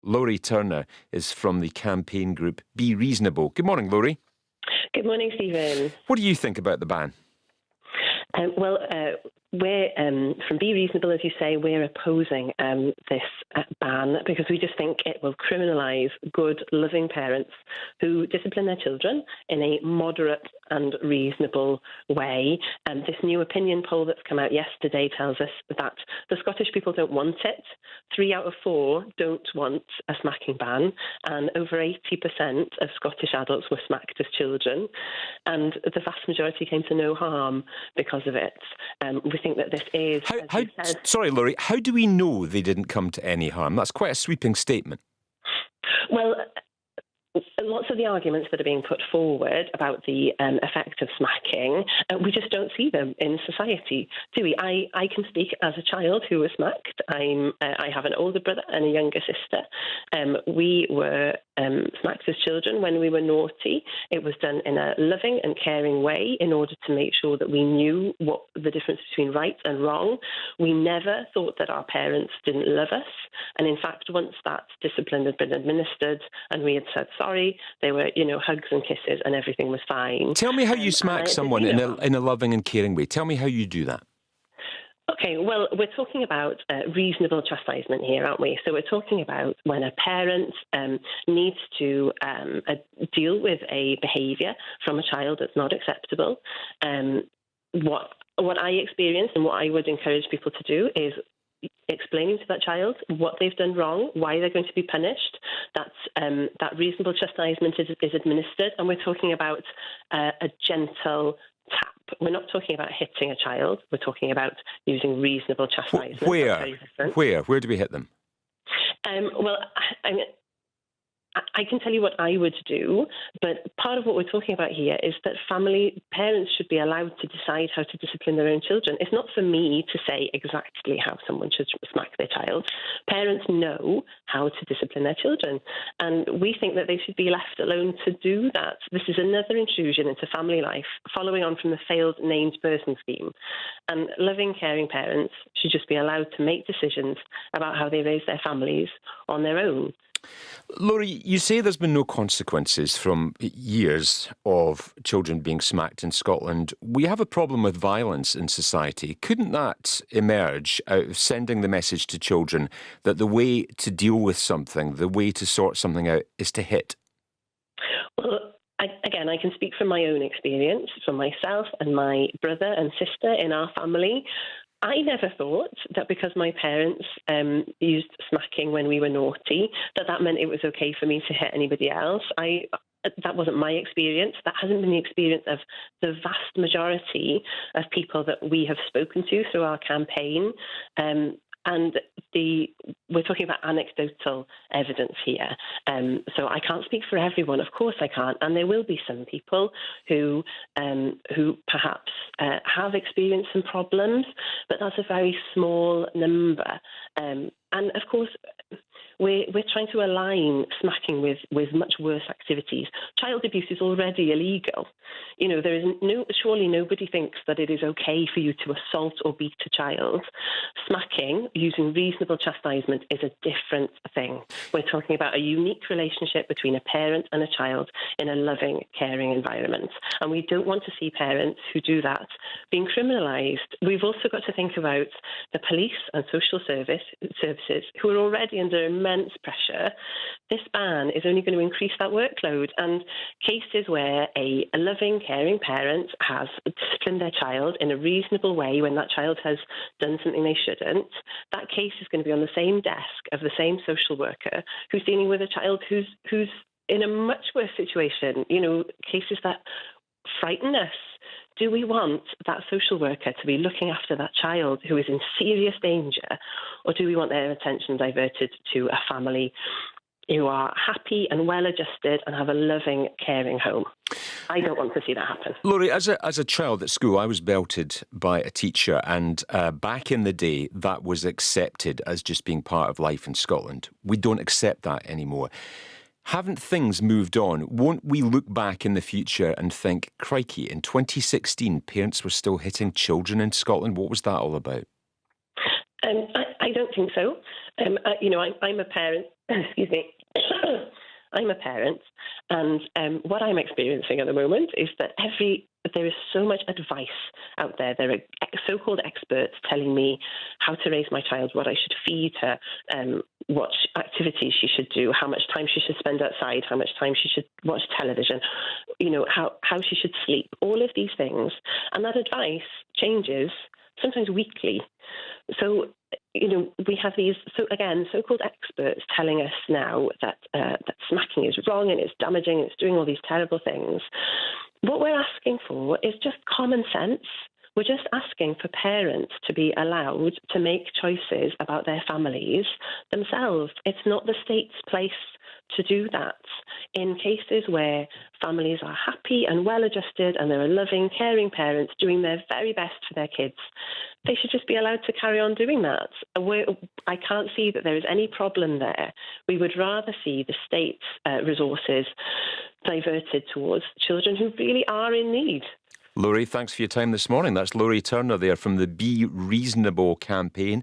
Lowri Turner is from the campaign group Be Reasonable. Good morning, Lowri. Good morning, Stephen. What do you think about the ban? We're from Be Reasonable, as you say, we're opposing this ban because we just think it will criminalise good, loving parents who discipline their children in a moderate and reasonable way. This new opinion poll that's come out yesterday tells us that the Scottish people don't want it. 3 out of 4 don't want a smacking ban, and over 80% of Scottish adults were smacked as children, and the vast majority came to no harm because of it. We think that this is... Sorry, Lowri, how do we know they didn't come to any harm? That's quite a sweeping statement. Well, lots of the arguments that are being put forward about the effect of smacking, we just don't see them in society, do we? I can speak as a child who was smacked. I have an older brother and a younger sister. We were smacked as children when we were naughty. It was done in a loving and caring way in order to make sure that we knew what the difference between right and wrong. We never thought that our parents didn't love us. And in fact, once that discipline had been administered and we had said sorry, there were, hugs and kisses and everything was fine. Tell me how you smack someone in a loving and caring way. Tell me how you do that. Okay, well, we're talking about reasonable chastisement here, aren't we? So we're talking about when a parent needs to deal with a behaviour from a child that's not acceptable. What I experienced and what I would encourage people to do is explaining to that child what they've done wrong, why they're going to be punished. That reasonable chastisement is administered, and we're talking about a gentle tap. We're not talking about hitting a child. We're talking about using reasonable chastisement. Where do we hit them? I can tell you what I would do, but part of what we're talking about here is that parents should be allowed to decide how to discipline their own children. It's not for me to say exactly how someone should smack their child. Parents know how to discipline their children, and we think that they should be left alone to do that. This is another intrusion into family life, following on from the failed named person scheme. And loving, caring parents should just be allowed to make decisions about how they raise their families on their own. Lowri, you say there's been no consequences from years of children being smacked in Scotland. We have a problem with violence in society. Couldn't that emerge out of sending the message to children that the way to deal with something, the way to sort something out, is to hit? Well, I can speak from my own experience, from myself and my brother and sister in our family. I never thought that because my parents used smacking when we were naughty, that meant it was okay for me to hit anybody else. That wasn't my experience. That hasn't been the experience of the vast majority of people that we have spoken to through our campaign. We're talking about anecdotal evidence here. So I can't speak for everyone. Of course I can't. And there will be some people who perhaps have experienced some problems, but that's a very small number. And of course, we're trying to align smacking with much worse activities. Child abuse is already illegal. There is surely nobody thinks that it is okay for you to assault or beat a child. Smacking, using reasonable chastisement, is a different thing. We're talking about a unique relationship between a parent and a child in a loving, caring environment. And we don't want to see parents who do that being criminalised. We've also got to think about the police and social services who are already under immense pressure. This ban is only going to increase that workload, and cases where a loving, caring parent has disciplined their child in a reasonable way when that child has done something they shouldn't, that case is going to be on the same desk of the same social worker who's dealing with a child who's in a much worse situation, cases that frighten us. Do we want that social worker to be looking after that child who is in serious danger, or do we want their attention diverted to a family who are happy and well-adjusted and have a loving, caring home? I don't want to see that happen. Lowri, as a child at school, I was belted by a teacher, and back in the day, that was accepted as just being part of life in Scotland. We don't accept that anymore. Haven't things moved on? Won't we look back in the future and think, crikey, in 2016, parents were still hitting children in Scotland? What was that all about? I don't think so. I'm a parent excuse me. I'm a parent, and what I'm experiencing at the moment is that there is so much advice out there. There are so-called experts telling me how to raise my child, what I should feed her, what activities she should do, how much time she should spend outside, how much time she should watch television, how she should sleep, all of these things. And that advice changes sometimes weekly. So, we have these, so-called experts telling us now that smacking is wrong and it's damaging and it's doing all these terrible things. What we're asking for is just common sense. We're just asking for parents to be allowed to make choices about their families themselves. It's not the state's place to do that. In cases where families are happy and well-adjusted and there are loving, caring parents doing their very best for their kids, they should just be allowed to carry on doing that. I can't see that there is any problem there. We would rather see the state's resources diverted towards children who really are in need. Lowri, thanks for your time this morning. That's Lowri Turner there from the Be Reasonable campaign.